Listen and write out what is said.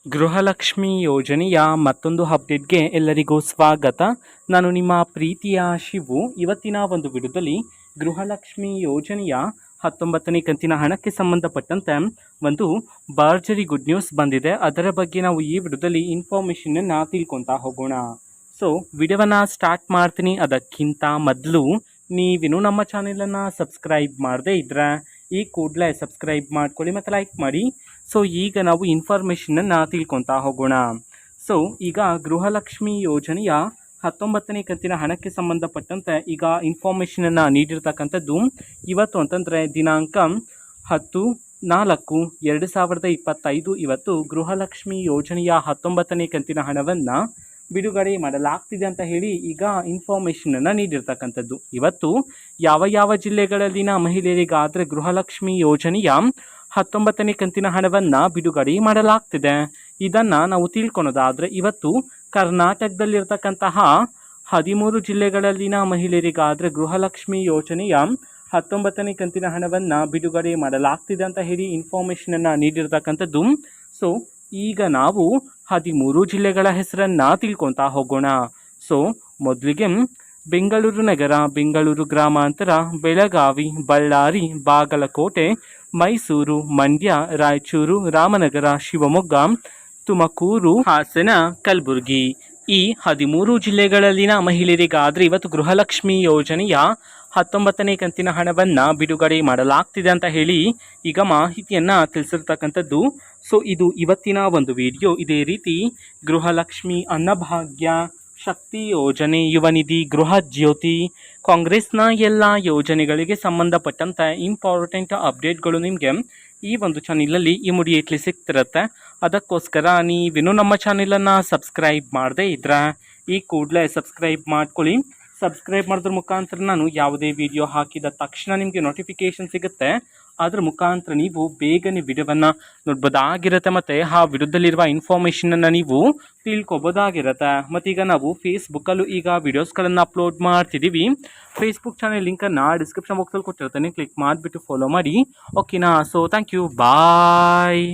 ಗೃಹಲಕ್ಷ್ಮಿ ಯೋಜನೆಯ ಮತ್ತೊಂದು ಅಪ್ಡೇಟ್ಗೆ ಎಲ್ಲರಿಗೂ ಸ್ವಾಗತ. ನಾನು ನಿಮ್ಮ ಪ್ರೀತಿಯ ಶಿವು. ಇವತ್ತಿನ ಒಂದು ವಿಡಿಯೋದಲ್ಲಿ ಗೃಹಲಕ್ಷ್ಮಿ ಯೋಜನೆಯ 19ನೇ ಕಂತಿನ ಹಣಕ್ಕೆ ಸಂಬಂಧಪಟ್ಟಂತೆ ಒಂದು ಭರ್ಜರಿ ಗುಡ್ ನ್ಯೂಸ್ ಬಂದಿದೆ. ಅದರ ಬಗ್ಗೆ ನಾವು ಈ ವಿಡಿಯೋದಲ್ಲಿ ಇನ್ಫಾರ್ಮೇಷನನ್ನು ತಿಳ್ಕೊತಾ ಹೋಗೋಣ. ಸೊ ವಿಡಿಯೋವನ್ನು ಸ್ಟಾರ್ಟ್ ಮಾಡ್ತೀನಿ. ಅದಕ್ಕಿಂತ ಮೊದಲು ನೀವಿನ್ನೂ ನಮ್ಮ ಚಾನೆಲನ್ನು ಸಬ್ಸ್ಕ್ರೈಬ್ ಮಾಡದೇ ಇದ್ದರೆ ಈ ಕೂಡಲೇ ಸಬ್ಸ್ಕ್ರೈಬ್ ಮಾಡ್ಕೊಳ್ಳಿ ಮತ್ತು ಲೈಕ್ ಮಾಡಿ. ಸೊ ಈಗ ನಾವು ಇನ್ಫಾರ್ಮೇಷನನ್ನು ತಿಳ್ಕೊತಾ ಹೋಗೋಣ. ಸೊ ಈಗ ಗೃಹಲಕ್ಷ್ಮಿ ಯೋಜನೆಯ 19ನೇ ಕಂತಿನ ಹಣಕ್ಕೆ ಸಂಬಂಧಪಟ್ಟಂತೆ ಈಗ ಇನ್ಫಾರ್ಮೇಷನನ್ನು ನೀಡಿರ್ತಕ್ಕಂಥದ್ದು ಇವತ್ತು ಅಂತಂದರೆ ದಿನಾಂಕ 10/4/2025 ಇವತ್ತು ಗೃಹಲಕ್ಷ್ಮಿ ಯೋಜನೆಯ 19ನೇ ಕಂತಿನ ಹಣವನ್ನು ಬಿಡುಗಡೆ ಮಾಡಲಾಗ್ತಿದೆ ಅಂತ ಹೇಳಿ ಈಗ ಇನ್ಫಾರ್ಮೇಷನನ್ನು ನೀಡಿರ್ತಕ್ಕಂಥದ್ದು. ಇವತ್ತು ಯಾವ ಜಿಲ್ಲೆಗಳಲ್ಲಿನ ಮಹಿಳೆಯರಿಗಾದರೆ ಗೃಹಲಕ್ಷ್ಮಿ ಯೋಜನೆಯ 19ನೇ ಕಂತಿನ ಹಣವನ್ನು ಬಿಡುಗಡೆ ಮಾಡಲಾಗ್ತಿದೆ ಇದನ್ನು ನಾವು ತಿಳ್ಕೊಳೋದಾದರೆ, ಇವತ್ತು ಕರ್ನಾಟಕದಲ್ಲಿರ್ತಕ್ಕಂತಹ 13 ಜಿಲ್ಲೆಗಳಲ್ಲಿನ ಮಹಿಳೆಯರಿಗಾದರೆ ಗೃಹಲಕ್ಷ್ಮಿ ಯೋಜನೆಯ 19ನೇ ಕಂತಿನ ಹಣವನ್ನು ಬಿಡುಗಡೆ ಮಾಡಲಾಗ್ತಿದೆ ಅಂತ ಹೇಳಿ ಇನ್ಫಾರ್ಮೇಷನನ್ನು ನೀಡಿರ್ತಕ್ಕಂಥದ್ದು. ಸೊ ಈಗ ನಾವು 13 ಜಿಲ್ಲೆಗಳ ಹೆಸರನ್ನು ತಿಳ್ಕೊತಾ ಹೋಗೋಣ. ಸೊ ಮೊದಲಿಗೆ ಬೆಂಗಳೂರು ನಗರ, ಬೆಂಗಳೂರು ಗ್ರಾಮಾಂತರ, ಬೆಳಗಾವಿ, ಬಳ್ಳಾರಿ, ಬಾಗಲಕೋಟೆ, ಮೈಸೂರು, ಮಂಡ್ಯ, ರಾಯಚೂರು, ರಾಮನಗರ, ಶಿವಮೊಗ್ಗ, ತುಮಕೂರು, ಹಾಸನ, ಕಲಬುರಗಿ ಈ 13 ಜಿಲ್ಲೆಗಳಲ್ಲಿನ ಮಹಿಳೆಯರಿಗಾದರೆ ಇವತ್ತು ಗೃಹಲಕ್ಷ್ಮಿ ಯೋಜನೆಯ 19ನೇ ಕಂತಿನ ಹಣವನ್ನು ಬಿಡುಗಡೆ ಮಾಡಲಾಗ್ತಿದೆ ಅಂತ ಹೇಳಿ ಈಗ ಮಾಹಿತಿಯನ್ನು ತಿಳಿಸಿರ್ತಕ್ಕಂಥದ್ದು. ಸೊ ಇದು ಇವತ್ತಿನ ಒಂದು ವಿಡಿಯೋ. ಇದೇ ರೀತಿ ಗೃಹಲಕ್ಷ್ಮಿ, ಅನ್ನಭಾಗ್ಯ, ಶಕ್ತಿ ಯೋಜನೆ, ಯುವ ನಿಧಿ, ಗೃಹ ಜ್ಯೋತಿ, ಕಾಂಗ್ರೆಸ್ನ ಎಲ್ಲ ಯೋಜನೆಗಳಿಗೆ ಸಂಬಂಧಪಟ್ಟಂತೆ ಇಂಪಾರ್ಟೆಂಟ್ ಅಪ್ಡೇಟ್ಗಳು ನಿಮಗೆ ಈ ಒಂದು ಚಾನಲಲ್ಲಿ ಇಮಿಡಿಯೇಟ್ಲಿ ಸಿಗ್ತಿರುತ್ತೆ. ಅದಕ್ಕೋಸ್ಕರ ನೀವಿನ್ನೂ ನಮ್ಮ ಚಾನಲನ್ನು ಸಬ್ಸ್ಕ್ರೈಬ್ ಮಾಡದೇ ಇದ್ದರೆ ಈ ಕೂಡಲೇ ಸಬ್ಸ್ಕ್ರೈಬ್ ಮಾಡ್ಕೊಳ್ಳಿ. ಸಬ್ಸ್ಕ್ರೈಬ್ ಮಾಡೋದ್ರ ಮುಖಾಂತರ ನಾನು ಯಾವುದೇ ವಿಡಿಯೋ ಹಾಕಿದ ತಕ್ಷಣ ನಿಮಗೆ ನೋಟಿಫಿಕೇಷನ್ ಸಿಗುತ್ತೆ. ಅದರ ಮುಖಾಂತರ ನೀವು ಬೇಗನೆ ವಿಡಿಯೋವನ್ನು ನೋಡ್ಬೋದಾಗಿರುತ್ತೆ ಮತ್ತು ಆ ವಿಡಿಯೋದಲ್ಲಿರುವ ಇನ್ಫಾರ್ಮೇಷನನ್ನು ನೀವು ತಿಳ್ಕೊಬೋದಾಗಿರುತ್ತೆ. ಮತ್ತೀಗ ನಾವು ಫೇಸ್ಬುಕ್ಕಲ್ಲೂ ಈಗ ವಿಡಿಯೋಸ್ಗಳನ್ನು ಅಪ್ಲೋಡ್ ಮಾಡ್ತಿದ್ದೀವಿ. ಫೇಸ್ಬುಕ್ ಚಾನಲ್ ಲಿಂಕನ್ನು ಡಿಸ್ಕ್ರಿಪ್ಷನ್ ಬಾಕ್ಸಲ್ಲಿ ಕೊಟ್ಟಿರ್ತಾನೆ, ಕ್ಲಿಕ್ ಮಾಡಿಬಿಟ್ಟು ಫಾಲೋ ಮಾಡಿ. ಓಕೆನಾ? So thank you, bye.